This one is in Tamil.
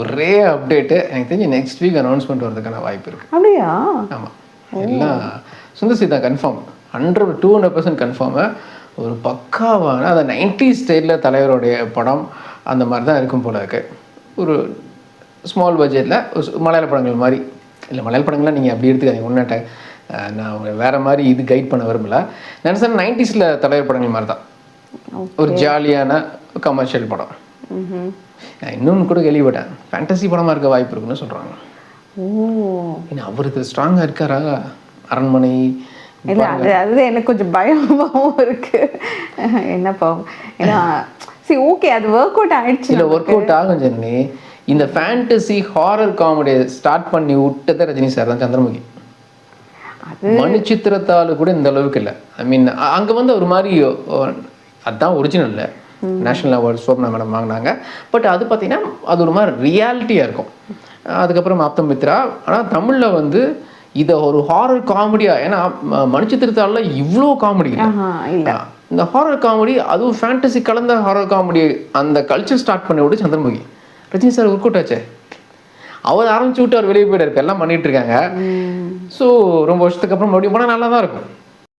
ஒரே அப்டேட்டு எனக்கு தெரிஞ்சு நெக்ஸ்ட் வீக் அனௌன்ஸ்மெண்ட் வரதுக்கான வாய்ப்பு இருக்குது. அப்படியா? ஆமாம், எல்லாம் சுந்தர் சி தான் கன்ஃபார்ம், 200% கன்ஃபார்மு. ஒரு பக்காவான அந்த 90s ஸ்டைலில் தலைவருடைய படம் அந்த மாதிரி தான் இருக்கும் போல இருக்கு. ஒரு ஸ்மால் பட்ஜெட்டில் மலையாள படங்கள் மாதிரி இல்லை, மலையாள படங்கள்லாம் நீங்கள் அப்படி எடுத்துக்காதீங்க. ஒன்றுட்ட நான் வேறு மாதிரி இது கைட் பண்ண விரும்பல. நினச்சேன் 90s தலைவர் படங்கள் மாதிரி தான், ஒரு ஜாலியான கமர்ஷியல் படம். நான் இன்னொன்று கூட கேள்விப்பட்டேன், ஃபேண்டசி படமாக இருக்க வாய்ப்பு இருக்குன்னு சொல்கிறாங்க. ஏன்னா அவருக்கு ஸ்ட்ராங்காக இருக்காரா அரண்மனை? இல்லை, அது எனக்கு கொஞ்சம் பயமாகவும் இருக்கு. என்னப்பா, ஏன்னா சரி ஓகே, அது ஒர்க் அவுட் ஆயிடுச்சு. இல்லை, ஒர்க் அவுட் ஆகும் ஜென்னி. இந்த ஃபேண்டசி ஹாரர் காமெடியை ஸ்டார்ட் பண்ணி விட்டதை ரஜினி சார் தான். சந்திரமுகி மணிச்சித்திரத்தால் கூட இந்த அளவுக்கு இல்லை. ஐ மீன் அங்கே வந்து ஒரு மாதிரி அதுதான் ஒரிஜினல் நேஷ்னல் அவார்டு சோப்னா மேடம் வாங்கினாங்க. பட் அது பார்த்தீங்கன்னா அது ஒரு மாதிரி ரியாலிட்டியாக இருக்கும். அதுக்கப்புறம் ஆப்தம் மித்ரா. ஆனால் தமிழில் வந்து இதை ஒரு ஹாரர் காமெடியாக, ஏன்னா மணிச்சித்திரத்தால இவ்வளோ காமெடி இல்லை. இந்த ஹாரர் காமெடி, அதுவும் ஃபேண்டசி கலந்த ஹாரர் காமெடி, அந்த கல்ச்சர் ஸ்டார்ட் பண்ணி விட்டு Chandramukhi. Rajini sir work out ஆச்சே. அவர் ஆரம்பிச்சு விட்டு அவர் வெளியே போயிட்டு எல்லாம் பண்ணிட்டு இருக்காங்க. ஸோ ரொம்ப வருஷத்துக்கு அப்புறம் மறுபடியும் போனால் நல்லா தான் இருக்கும்.